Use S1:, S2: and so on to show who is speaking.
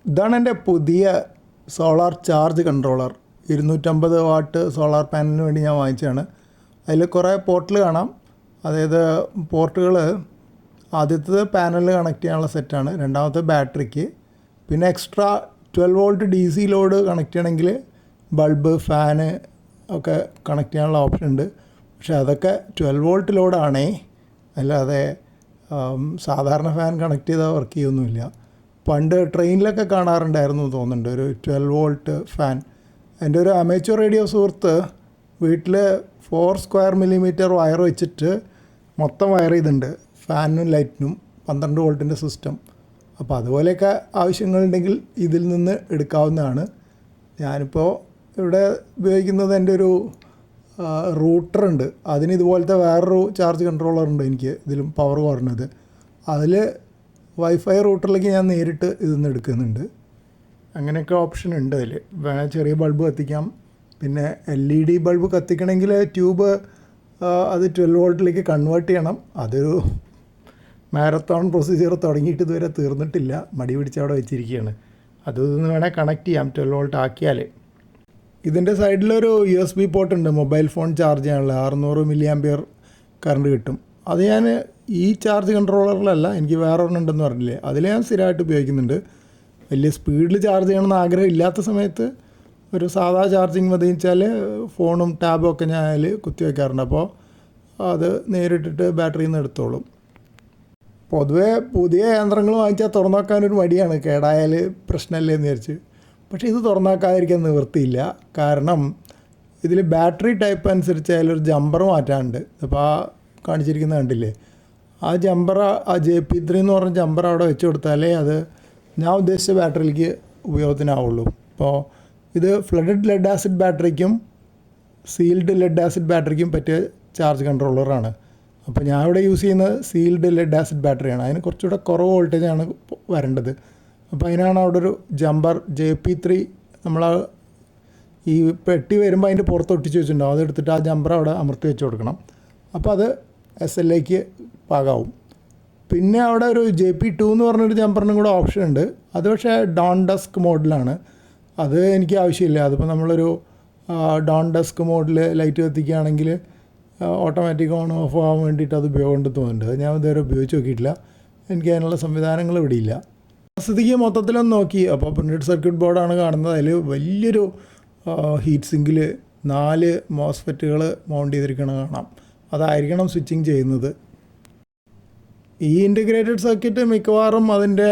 S1: ഇതാണ് എൻ്റെ പുതിയ solar charge controller. 250 watt solar പാനലിന് വേണ്ടി ഞാൻ വാങ്ങിച്ചതാണ്. അതിൽ കുറേ പോർട്ടുകൾ കാണാം. അതായത് പോർട്ടുകൾ ആദ്യത്തേത് പാനലിൽ കണക്ട് ചെയ്യാനുള്ള സെറ്റാണ്, രണ്ടാമത്തെ ബാറ്ററിക്ക്, പിന്നെ extra 12 volt DC load connect ചെയ്യണമെങ്കിൽ ബൾബ്, ഫാന് ഒക്കെ കണക്ട് ചെയ്യാനുള്ള ഓപ്ഷൻ ഉണ്ട്. പക്ഷേ അതൊക്കെ 12 വോൾട്ട് ലോഡാണേ, അല്ലാതെ സാധാരണ ഫാൻ കണക്ട് ചെയ്താൽ വർക്ക് ചെയ്യൊന്നുമില്ല. പണ്ട് ട്രെയിനിലൊക്കെ കാണാറുണ്ടായിരുന്നു തോന്നുന്നുണ്ട് ഒരു 12 വോൾട്ട് ഫാൻ. എൻ്റെ ഒരു അമേച്വർ റേഡിയോ സുഹൃത്ത് വീട്ടിൽ 4 സ്ക്വയർ മില്ലിമീറ്റർ വയർ വെച്ചിട്ട് മൊത്തം വയർ ചെയ്തിട്ടുണ്ട്, ഫാനിനും ലൈറ്റിനും 12 വോൾട്ടിൻ്റെ സിസ്റ്റം. അപ്പോൾ അതുപോലെയൊക്കെ ആവശ്യങ്ങളുണ്ടെങ്കിൽ ഇതിൽ നിന്ന് എടുക്കാവുന്നതാണ്. ഞാനിപ്പോൾ ഇവിടെ ഉപയോഗിക്കുന്നത് എൻ്റെ ഒരു റൂട്ടറുണ്ട്, അതിന് ഇതുപോലത്തെ വേറൊരു ചാർജ് കൺട്രോളറുണ്ട് എനിക്ക്, ഇതിലും പവർ കുറഞ്ഞത്. അതിൽ വൈഫൈ റൂട്ടറിലേക്ക് ഞാൻ നേരിട്ട് ഇതിൽ എടുക്കുന്നുണ്ട്. അങ്ങനെയൊക്കെ ഓപ്ഷൻ ഉണ്ട് അതിൽ. വേണേൽ ചെറിയ ബൾബ് കത്തിക്കാം. പിന്നെ LED ബൾബ് കത്തിക്കണമെങ്കിൽ ട്യൂബ് അത് 12 വോൾട്ടിലേക്ക് കൺവേർട്ട് ചെയ്യണം. അതൊരു മാരത്തോൺ പ്രൊസീജിയർ തുടങ്ങിയിട്ട് ഇതുവരെ തീർന്നിട്ടില്ല, മടി പിടിച്ച് അവിടെ വെച്ചിരിക്കുകയാണ്. അതൊന്ന് വേണേൽ കണക്ട് ചെയ്യാം 12 വോൾട്ട് ആക്കിയാൽ. ഇതിൻ്റെ സൈഡിലൊരു USB പോർട്ട് ഉണ്ട്, മൊബൈൽ ഫോൺ ചാർജ് ചെയ്യാനുള്ള 600 മില്ലി ആംപിയർ കറണ്ട് കിട്ടും. അത് ഞാൻ ഈ ചാർജ് കൺട്രോളറിലല്ല, എനിക്ക് വേറെ ഒരെണ്ണം ഉണ്ടെന്ന് പറഞ്ഞില്ലേ, അതിൽ ഞാൻ സ്ഥിരമായിട്ട് ഉപയോഗിക്കുന്നുണ്ട്. വലിയ സ്പീഡിൽ ചാർജ് ചെയ്യണമെന്ന് ആഗ്രഹം ഇല്ലാത്ത സമയത്ത് ഒരു സാധാ ചാർജിങ് മതി വെച്ചാൽ ഫോണും ടാബും ഒക്കെ ഞാൻ അതിൽ കുത്തി വയ്ക്കാറുണ്ട്. അപ്പോൾ അത് നേരിട്ടിട്ട് ബാറ്ററിയിൽ നിന്ന് എടുത്തോളും. പൊതുവേ പുതിയ യന്ത്രങ്ങൾ വാങ്ങിച്ചാൽ തുറന്നു നോക്കാനൊരു മടിയാണ്, കേടായാൽ പ്രശ്നമല്ലേ എന്ന് വിചാരിച്ച്. പക്ഷേ ഇത് തുറന്നു നോക്കാതിരിക്കാൻ നിവൃത്തിയില്ല. കാരണം ഇതിൽ ബാറ്ററി ടൈപ്പ് അനുസരിച്ച് അതിലൊരു ജമ്പർ മാറ്റാനുണ്ട്. അപ്പോൾ ആ കാണിച്ചിരിക്കുന്നത് കണ്ടില്ലേ, ആ ജമ്പർ, ആ JP3 എന്ന് പറഞ്ഞ ജമ്പർ അവിടെ വെച്ച് കൊടുത്താലേ അത് ഞാൻ ഉദ്ദേശിച്ച ബാറ്ററിയിലേക്ക് ഉപയോഗത്തിനാവുള്ളൂ. ഇപ്പോൾ ഇത് ഫ്ലഡഡ് ലെഡ് ആസിഡ് ബാറ്ററിക്കും സീൽഡ് ലെഡ് ആസിഡ് ബാറ്ററിക്കും പറ്റിയ ചാർജ് കൺട്രോളറാണ്. അപ്പോൾ ഞാൻ ഇവിടെ യൂസ് ചെയ്യുന്നത് സീൽഡ് ലെഡ് ആസിഡ് ബാറ്ററിയാണ്. അതിന് കുറച്ചുകൂടെ കുറവ് വോൾട്ടേജാണ് വരേണ്ടത്. അപ്പോൾ അതിനാണ് അവിടെ ഒരു ജമ്പർ JP3 നമ്മൾ ഈ പെട്ടി വരുമ്പോൾ അതിൻ്റെ പുറത്ത് ഒട്ടിച്ച് വെച്ചിട്ടുണ്ടാവും, അതെടുത്തിട്ട് ആ ജമ്പർ അവിടെ അമർത്തി വെച്ച് കൊടുക്കണം. അപ്പോൾ അത് SLAക്ക് പാകാവും. പിന്നെ അവിടെ ഒരു JP2 എന്ന് പറഞ്ഞൊരു ജമ്പറിനും കൂടെ ഓപ്ഷൻ ഉണ്ട്. അത് പക്ഷേ ഡോൺ ഡസ്ക് മോഡിലാണ്. അത് എനിക്ക് ആവശ്യമില്ല. അതിപ്പോൾ നമ്മളൊരു ഡോൺ ഡസ്ക് മോഡിൽ ലൈറ്റ് കത്തിക്കുകയാണെങ്കിൽ ഓട്ടോമാറ്റിക് ഓൺ ഓഫ് ആകാൻ വേണ്ടിയിട്ട് അത് ഉപയോഗമുണ്ട് തോന്നുന്നുണ്ട്. അത് ഞാൻ ഇതുവരെ ഉപയോഗിച്ച് നോക്കിയിട്ടില്ല, എനിക്ക് അതിനുള്ള സംവിധാനങ്ങൾ ഇവിടെ ഇല്ല. സ്ഥിതിക്ക് മൊത്തത്തിലൊന്ന് നോക്കി, അപ്പോൾ പ്രിൻറ്റഡ് സർക്യൂട്ട് ബോർഡാണ് കാണുന്നത്. അതിൽ വലിയൊരു ഹീറ്റ് സിങ്കിൽ 4 മോസ്ഫെറ്റുകൾ മൗണ്ട് ചെയ്തിരിക്കണം കാണാം. അതായിരിക്കണം സ്വിച്ചിങ് ചെയ്യുന്നത്. ഈ ഇൻറ്റഗ്രേറ്റഡ് സർക്യൂട്ട് മിക്കവാറും അതിൻ്റെ